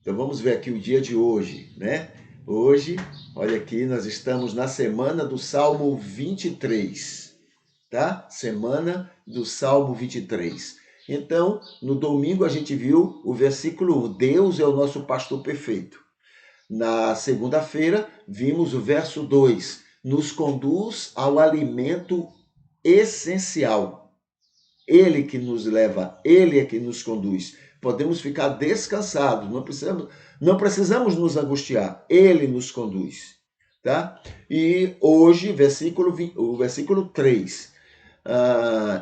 Então vamos ver aqui o dia de hoje, né? Hoje, olha aqui, nós estamos na semana do Salmo 23, tá? Semana do Salmo 23. Então, no domingo a gente viu o versículo 1, Deus é o nosso pastor perfeito. Na segunda-feira, vimos o verso 2, nos conduz ao alimento essencial. Ele que nos leva, ele é que nos conduz. Podemos ficar descansados, não precisamos nos angustiar. Ele nos conduz, tá? E hoje, o versículo 3.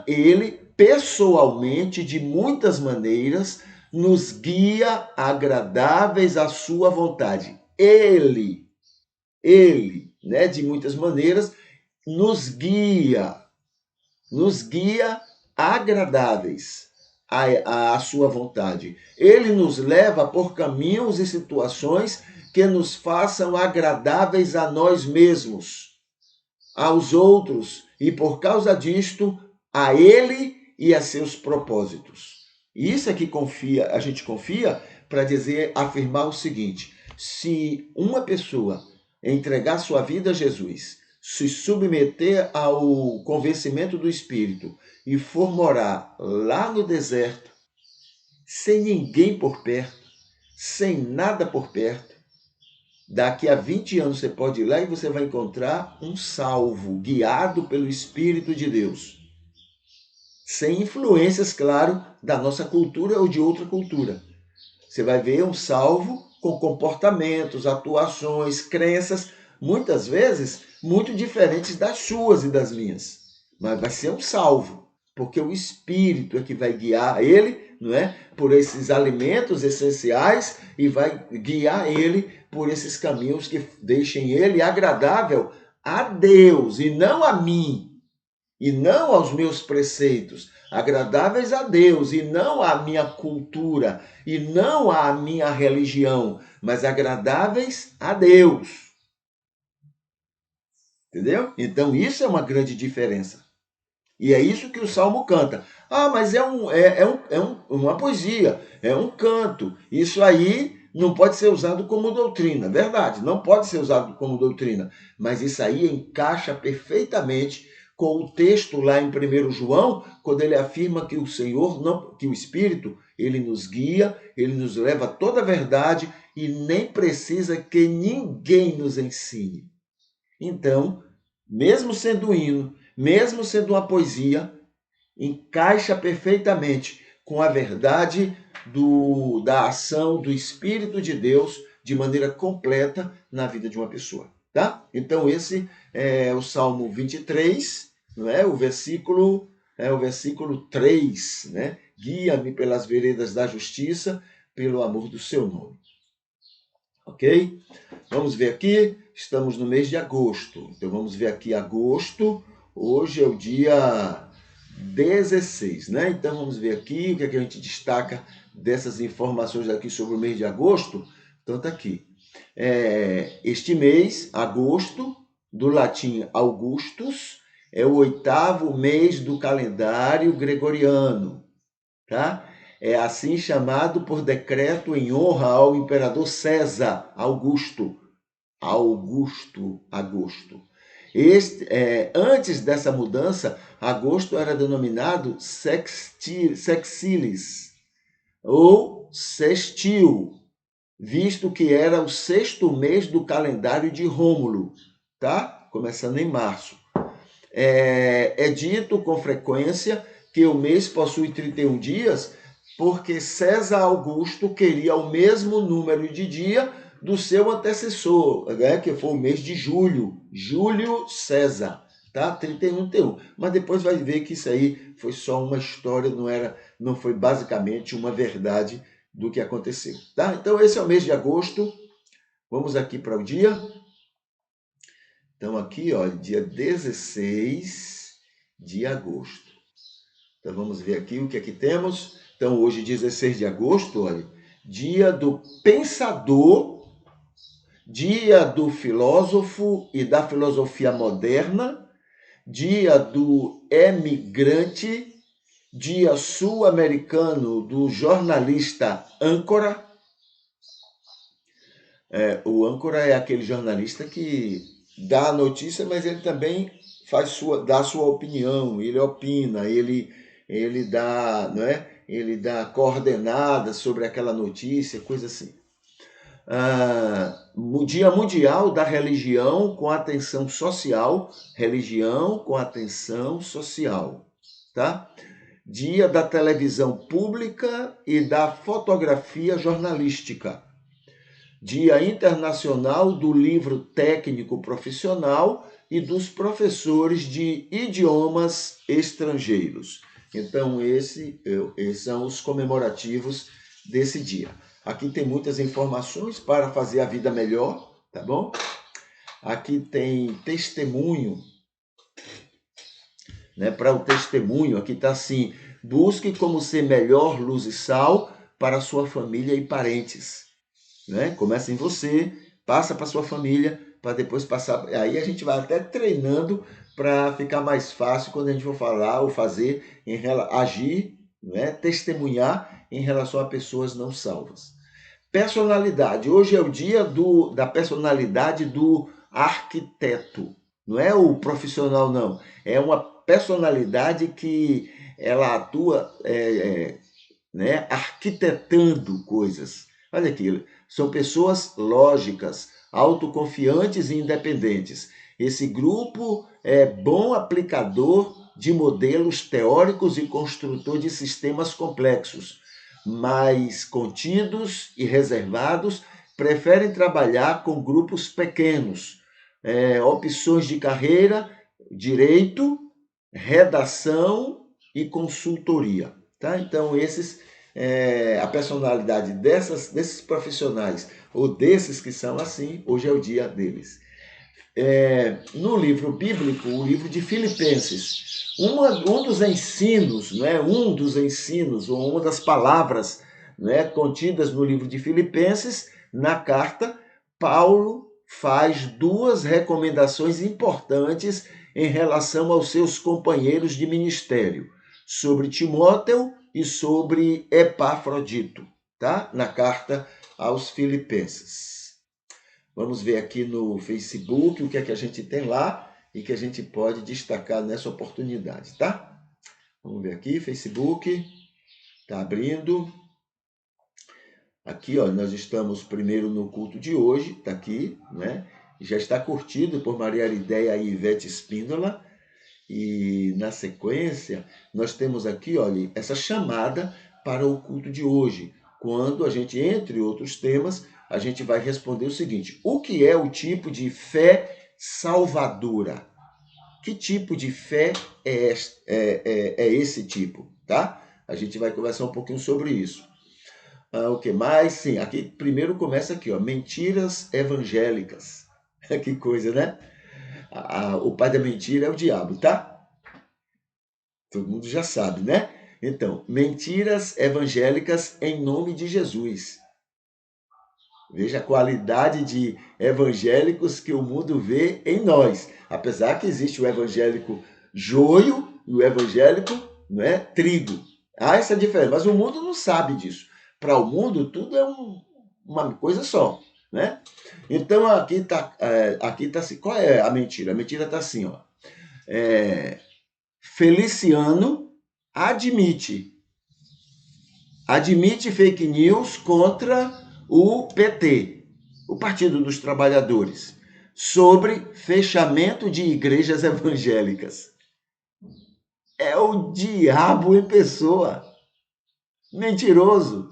Ele pessoalmente, de muitas maneiras, nos guia agradáveis à sua vontade. Ele, né, de muitas maneiras, nos guia agradáveis à sua vontade. Ele nos leva por caminhos e situações que nos façam agradáveis a nós mesmos, aos outros, e por causa disto, a Ele e a seus propósitos. Isso é que a gente confia para afirmar o seguinte: se uma pessoa entregar sua vida a Jesus, se submeter ao convencimento do Espírito e for morar lá no deserto, sem ninguém por perto, sem nada por perto, daqui a 20 anos você pode ir lá e você vai encontrar um salvo, guiado pelo Espírito de Deus. Sem influências, claro, da nossa cultura ou de outra cultura. Você vai ver um salvo com comportamentos, atuações, crenças, muitas vezes muito diferentes das suas e das minhas. Mas vai ser um salvo, porque o Espírito é que vai guiar ele, não é? Por esses alimentos essenciais e vai guiar ele por esses caminhos que deixem ele agradável a Deus e não a mim, e não aos meus preceitos, agradáveis a Deus, e não à minha cultura, e não à minha religião, mas agradáveis a Deus. Entendeu? Então isso é uma grande diferença. E é isso que o Salmo canta. Ah, mas uma poesia, é um canto. Isso aí não pode ser usado como doutrina. Verdade, não pode ser usado como doutrina. Mas isso aí encaixa perfeitamente com o texto lá em 1 João, quando ele afirma que o Senhor, não, que o Espírito, ele nos guia, ele nos leva a toda a verdade e nem precisa que ninguém nos ensine. Então, mesmo sendo um hino, mesmo sendo uma poesia, encaixa perfeitamente com a verdade da ação do Espírito de Deus de maneira completa na vida de uma pessoa, tá? Então esse é o Salmo 23, não é? O versículo 3, né? Guia-me pelas veredas da justiça, pelo amor do seu nome. OK? Vamos ver aqui, estamos no mês de agosto. Então vamos ver aqui agosto. Hoje é o dia 16, né? Então vamos ver aqui o que é que a gente destaca dessas informações aqui sobre o mês de agosto. Então tá aqui. Este mês, agosto, do latim Augustus, é o 8º mês do calendário gregoriano, tá? É assim chamado por decreto em honra ao imperador César Augusto. Agosto. Antes dessa mudança, agosto era denominado Sexilis ou Sextil, visto que era o 6º mês do calendário de Rômulo, tá? Começando em março. É dito com frequência que o mês possui 31 dias, porque César Augusto queria o mesmo número de dia do seu antecessor, né, que foi o mês de julho, Júlio César, tá? 31. Mas depois vai ver que isso aí foi só uma história, não foi basicamente uma verdade do que aconteceu, tá? Então esse é o mês de agosto. Vamos aqui para o dia. Então aqui, ó, dia 16 de agosto. Então vamos ver aqui o que aqui temos. Então hoje, 16 de agosto, olha, dia do pensador, dia do filósofo e da filosofia moderna, dia do emigrante, dia sul-americano do jornalista âncora, O âncora é aquele jornalista que dá a notícia, mas ele também dá a sua opinião, ele opina, ele dá, não é? Ele dá coordenadas sobre aquela notícia, coisa assim. Dia Mundial da Religião com Atenção Social, religião com atenção social, tá? Dia da Televisão Pública e da Fotografia Jornalística. Dia Internacional do Livro Técnico Profissional e dos Professores de Idiomas Estrangeiros. Então, esses são os comemorativos desse dia. Aqui tem muitas informações para fazer a vida melhor, tá bom? Aqui tem testemunho, né? Para o testemunho, aqui está assim: busque como ser melhor luz e sal para sua família e parentes. Né? Começa em você, passa para sua família, para depois passar. Aí a gente vai até treinando para ficar mais fácil quando a gente for falar ou fazer, agir, né? Testemunhar em relação a pessoas não salvas. Personalidade. Hoje é o dia da personalidade do arquiteto. Não é o profissional, não. É uma personalidade que ela atua né, arquitetando coisas. Olha aqui, são pessoas lógicas, autoconfiantes e independentes. Esse grupo é bom aplicador de modelos teóricos e construtor de sistemas complexos, mas contidos e reservados, preferem trabalhar com grupos pequenos, opções de carreira, direito, redação e consultoria. Tá? Então, a personalidade desses profissionais ou desses que são assim, hoje é o dia deles. No livro bíblico, o livro de Filipenses, um dos ensinos, né, ou uma das palavras, né, contidas no livro de Filipenses, na carta, Paulo faz duas recomendações importantes em relação aos seus companheiros de ministério, sobre Timóteo e sobre Epafrodito, tá? Na carta aos Filipenses. Vamos ver aqui no Facebook o que é que a gente tem lá e que a gente pode destacar nessa oportunidade, tá? Vamos ver aqui, Facebook, tá abrindo. Aqui, ó, nós estamos primeiro no culto de hoje, tá aqui, né? Já está curtido por Maria Arideia e Ivete Espíndola. E na sequência, nós temos aqui, olha, essa chamada para o culto de hoje, quando a gente, entre outros temas, a gente vai responder o seguinte: o que é o tipo de fé salvadora? Que tipo de fé é esse tipo, tá? A gente vai conversar um pouquinho sobre isso. O que mais? Sim, aqui primeiro começa aqui, ó, mentiras evangélicas. Que coisa, né? O pai da mentira é o diabo, tá? Todo mundo já sabe, né? Então, mentiras evangélicas em nome de Jesus. Veja a qualidade de evangélicos que o mundo vê em nós. Apesar que existe o evangélico joio e o evangélico, não é, trigo. Há essa diferença, mas o mundo não sabe disso. Para o mundo, tudo é uma coisa só, né? Então, aqui tá assim. Qual é a mentira? A mentira está assim, ó. Feliciano admite fake news contra o PT, o Partido dos Trabalhadores, sobre fechamento de igrejas evangélicas. É o diabo em pessoa. Mentiroso.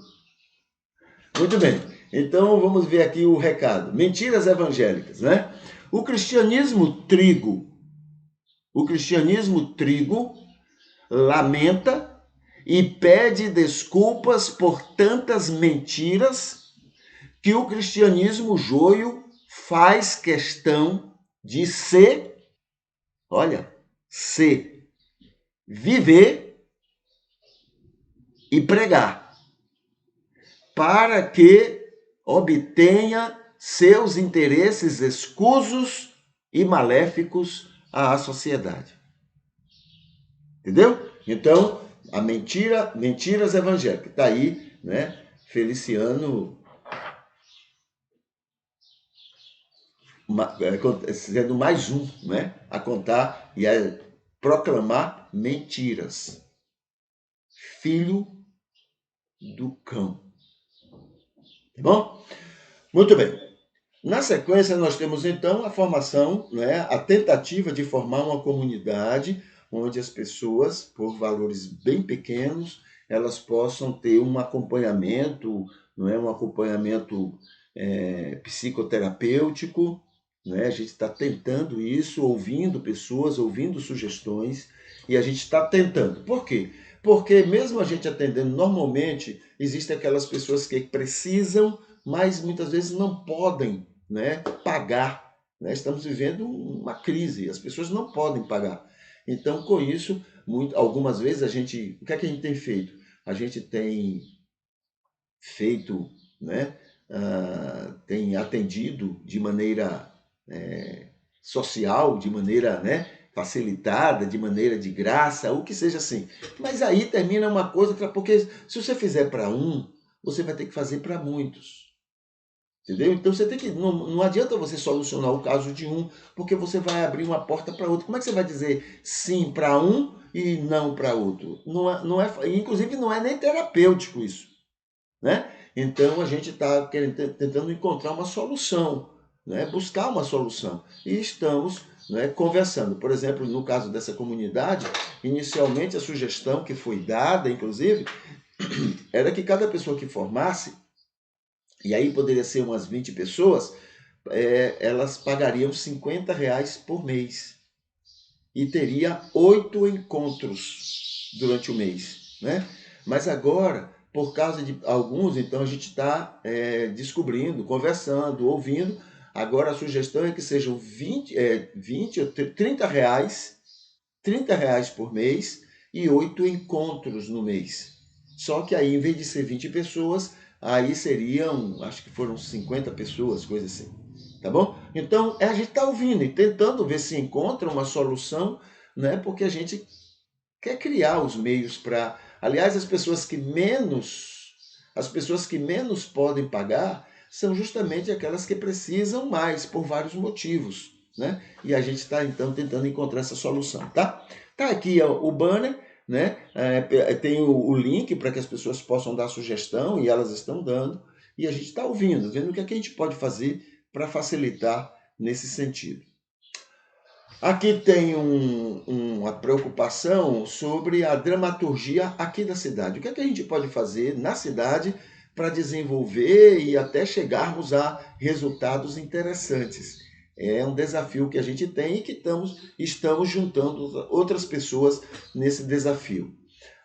Muito bem. Então vamos ver aqui o recado. Mentiras evangélicas, né? O cristianismo trigo lamenta e pede desculpas por tantas mentiras que o cristianismo joio faz questão de viver e pregar, para que obtenha seus interesses escusos e maléficos à sociedade. Entendeu? Então, mentiras evangélicas. Está aí, né? Feliciano sendo mais um, né, a contar e a proclamar mentiras. Filho do cão. Tá bom? Muito bem. Na sequência, nós temos então a formação, né, a tentativa de formar uma comunidade onde as pessoas, por valores bem pequenos, elas possam ter um acompanhamento, não é, um acompanhamento psicoterapêutico, né? A gente está tentando isso, ouvindo pessoas, ouvindo sugestões, e a gente está tentando. Por quê? Porque mesmo a gente atendendo normalmente, existem aquelas pessoas que precisam, mas muitas vezes não podem, né, pagar. Né? Estamos vivendo uma crise, as pessoas não podem pagar. Então, com isso, algumas vezes o que é que a gente tem feito? A gente tem feito, né, tem atendido de maneira social, de maneira, né, facilitada, de maneira de graça, o que seja assim. Mas aí termina uma coisa, porque se você fizer para um, você vai ter que fazer para muitos. Entendeu? Então você tem que. Não adianta você solucionar o caso de um, porque você vai abrir uma porta para outro. Como é que você vai dizer sim para um e não para outro? Inclusive, não é nem terapêutico isso. Né? Então a gente está tentando encontrar uma solução, né? Buscar uma solução. E estamos, né, conversando. Por exemplo, no caso dessa comunidade, inicialmente a sugestão que foi dada, inclusive, era que cada pessoa que formasse, e aí poderia ser umas 20 pessoas, elas pagariam R$ 50 por mês. E teria 8 encontros durante o mês. Né? Mas agora, por causa de alguns, então a gente está descobrindo, conversando, ouvindo. Agora a sugestão é que sejam 20 ou R$ 30 por mês e 8 encontros no mês. Só que aí, em vez de ser 20 pessoas, aí seriam, acho que foram 50 pessoas, coisa assim. Tá bom? Então, a gente está ouvindo e tentando ver se encontra uma solução, né? Porque a gente quer criar os meios para. Aliás, as pessoas que menos podem pagar são justamente aquelas que precisam mais, por vários motivos. Né? E a gente está, então, tentando encontrar essa solução. Tá aqui o banner, né? Tem o link para que as pessoas possam dar sugestão, e elas estão dando, e a gente está ouvindo, vendo o que, é que a gente pode fazer para facilitar nesse sentido. Aqui tem uma preocupação sobre a dramaturgia aqui da cidade. O que é que a gente pode fazer na cidade para desenvolver e até chegarmos a resultados interessantes? É um desafio que a gente tem e que estamos juntando outras pessoas nesse desafio.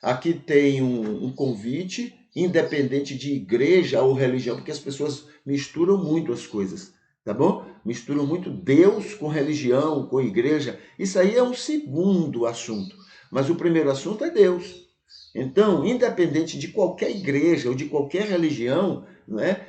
Aqui tem um convite, independente de igreja ou religião, porque as pessoas misturam muito as coisas, tá bom? Misturam muito Deus com religião, com igreja. Isso aí é um segundo assunto, mas o primeiro assunto é Deus. Então, independente de qualquer igreja ou de qualquer religião, né,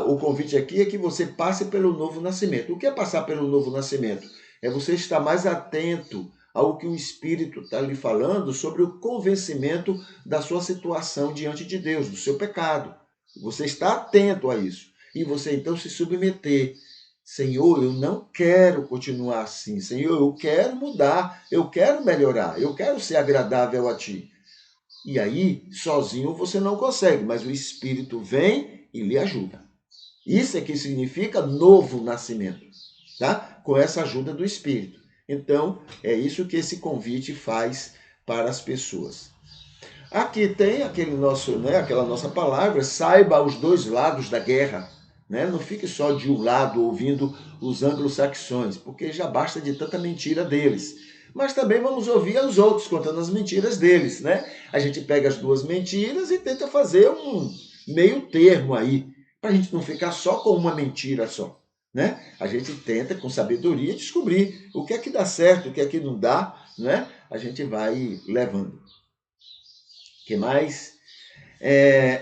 o convite aqui é que você passe pelo novo nascimento. O que é passar pelo novo nascimento? É você estar mais atento ao que o Espírito está lhe falando sobre o convencimento da sua situação diante de Deus, do seu pecado. Você está atento a isso. E você então se submeter. Senhor, eu não quero continuar assim. Senhor, eu quero mudar, eu quero melhorar, eu quero ser agradável a Ti. E aí, sozinho você não consegue, mas o Espírito vem e lhe ajuda. Isso é que significa novo nascimento, tá? Com essa ajuda do Espírito. Então, é isso que esse convite faz para as pessoas. Aqui tem aquela nossa palavra, saiba os dois lados da guerra. Né? Não fique só de um lado ouvindo os anglo-saxões, porque já basta de tanta mentira deles. Mas também vamos ouvir os outros contando as mentiras deles. Né? A gente pega as duas mentiras e tenta fazer um meio termo aí, para a gente não ficar só com uma mentira só. Né? A gente tenta, com sabedoria, descobrir o que é que dá certo, o que é que não dá. Né? A gente vai levando. O que mais?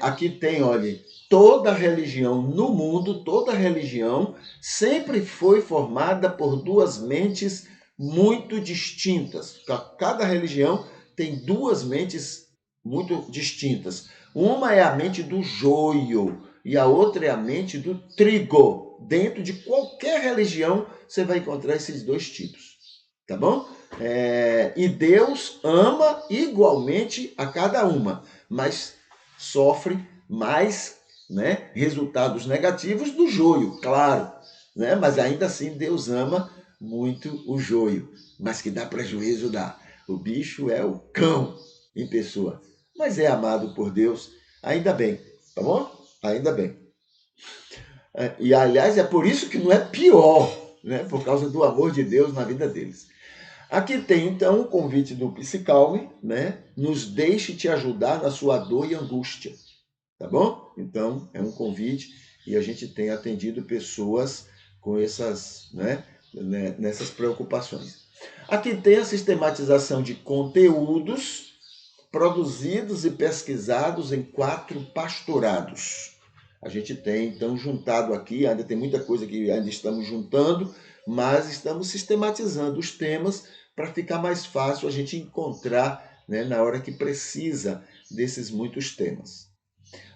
Aqui tem, olha, toda religião no mundo, toda religião sempre foi formada por duas mentes muito distintas. Cada religião tem duas mentes muito distintas. Uma é a mente do joio, e a outra é a mente do trigo. Dentro de qualquer religião, você vai encontrar esses dois tipos. Tá bom? E Deus ama igualmente a cada uma, mas sofre mais, né, resultados negativos do joio, claro. Né? Mas ainda assim Deus ama muito o joio. Mas que dá prejuízo, dá. O bicho é o cão em pessoa. Mas é amado por Deus, ainda bem. Tá bom? Ainda bem. E, aliás, é por isso que não é pior, né? Por causa do amor de Deus na vida deles. Aqui tem, então, o convite do Psicalme, né? Nos deixe te ajudar na sua dor e angústia. Tá bom? Então, é um convite e a gente tem atendido pessoas com essas, né? Nessas preocupações. Aqui tem a sistematização de conteúdos produzidos e pesquisados em 4 pastorados. A gente tem, então, juntado aqui, ainda tem muita coisa que ainda estamos juntando, mas estamos sistematizando os temas para ficar mais fácil a gente encontrar, né, na hora que precisa desses muitos temas.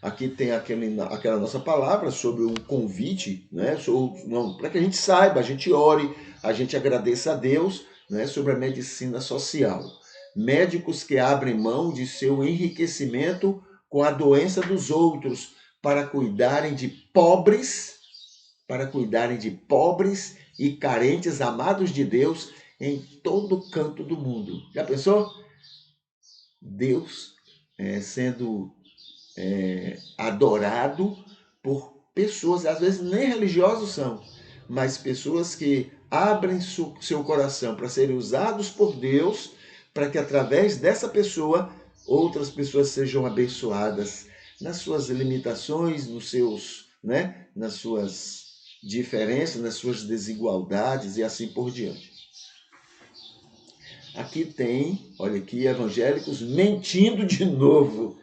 Aqui tem aquela nossa palavra sobre um convite, né, para que a gente saiba, a gente ore, a gente agradeça a Deus, né, sobre a medicina social. Médicos que abrem mão de seu enriquecimento com a doença dos outros para cuidarem de pobres e carentes amados de Deus em todo canto do mundo. Já pensou? Deus sendo adorado por pessoas, às vezes nem religiosos são, mas pessoas que abrem seu coração para serem usados por Deus, para que através dessa pessoa outras pessoas sejam abençoadas nas suas limitações, nos seus, né, nas suas diferenças, nas suas desigualdades e assim por diante. Aqui tem, olha aqui, evangélicos mentindo de novo.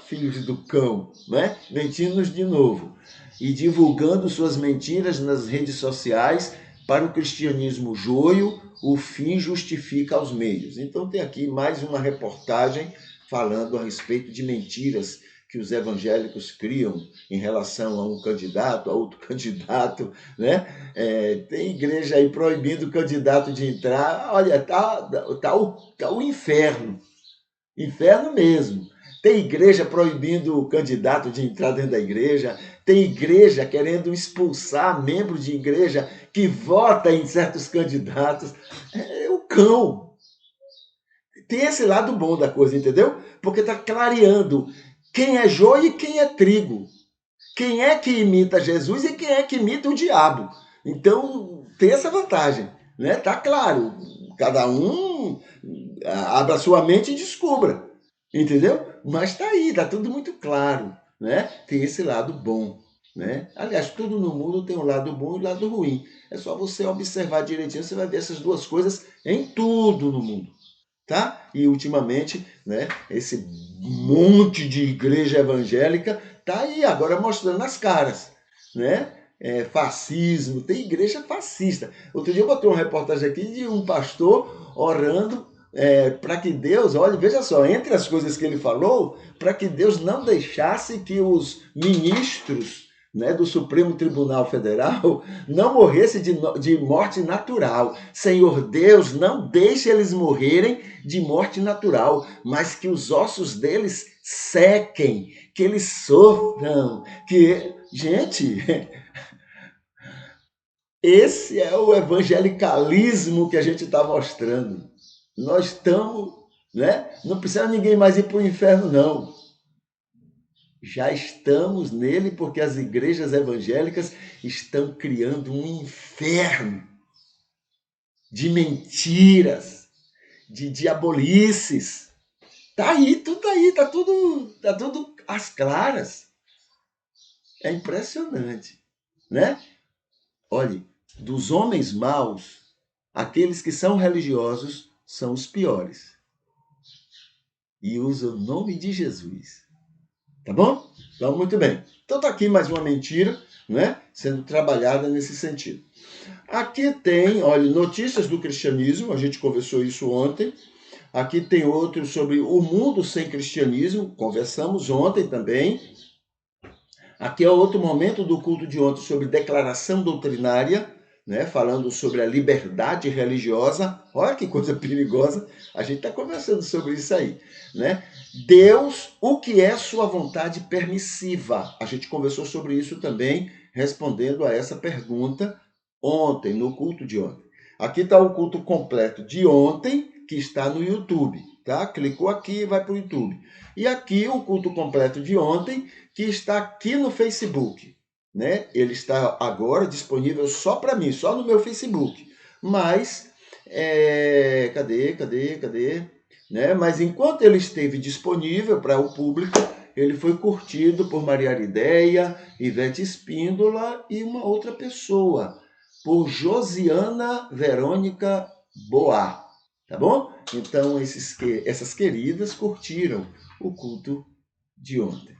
Filhos do cão, né? Mentindo de novo. E divulgando suas mentiras nas redes sociais para o cristianismo joio, o fim justifica os meios. Então tem aqui mais uma reportagem falando a respeito de mentiras que os evangélicos criam em relação a um candidato, a outro candidato, né? Tem igreja aí proibindo o candidato de entrar. Olha, tá o inferno. Inferno mesmo. Tem igreja proibindo o candidato de entrar dentro da igreja. Tem igreja querendo expulsar membros de igreja que vota em certos candidatos. É o cão. Tem esse lado bom da coisa, entendeu? Porque está clareando quem é joio e quem é trigo. Quem é que imita Jesus e quem é que imita o diabo. Então, tem essa vantagem, né? Tá claro. Cada um abra sua mente e descubra. Entendeu? Mas tá aí, tá tudo muito claro, né? Tem esse lado bom, né? Aliás, tudo no mundo tem um lado bom e um lado ruim. É só você observar direitinho, você vai ver essas duas coisas em tudo no mundo, tá? E ultimamente, né, esse monte de igreja evangélica tá aí agora mostrando as caras, né? Fascismo, tem igreja fascista. Outro dia eu botei uma reportagem aqui de um pastor orando para que Deus, olha, veja só, entre as coisas que ele falou, para que Deus não deixasse que os ministros, né, do Supremo Tribunal Federal não morressem de morte natural. Senhor Deus, não deixe eles morrerem de morte natural, mas que os ossos deles sequem, que eles sofram, que... Gente, esse é o evangelicalismo que a gente está mostrando. Nós estamos, né? Não precisa ninguém mais ir para o inferno, não. Já estamos nele porque as igrejas evangélicas estão criando um inferno de mentiras, de diabolices. Tá aí, tá tudo às claras. É impressionante, né? Olhe, dos homens maus, aqueles que são religiosos são os piores. E usam o nome de Jesus. Tá bom? Então, muito bem. Então tá aqui mais uma mentira, né? Sendo trabalhada nesse sentido. Aqui tem, olha, notícias do cristianismo, a gente conversou isso ontem. Aqui tem outro sobre o mundo sem cristianismo, conversamos ontem também. Aqui é outro momento do culto de ontem sobre declaração doutrinária, né? Falando sobre a liberdade religiosa. Olha que coisa perigosa. A gente está conversando sobre isso aí, né? Deus, o que é sua vontade permissiva? A gente conversou sobre isso também, respondendo a essa pergunta ontem, no culto de ontem. Aqui está o culto completo de ontem, que está no YouTube, tá? Clicou aqui e vai para o YouTube. E aqui o culto completo de ontem, que está aqui no Facebook, né? Ele está agora disponível só para mim, só no meu Facebook. Mas, cadê? Né? Mas enquanto ele esteve disponível para o público, ele foi curtido por Maria Arideia, Ivete Espíndola e uma outra pessoa, por Josiana Verônica Boá, tá bom? Então, essas queridas curtiram o culto de ontem.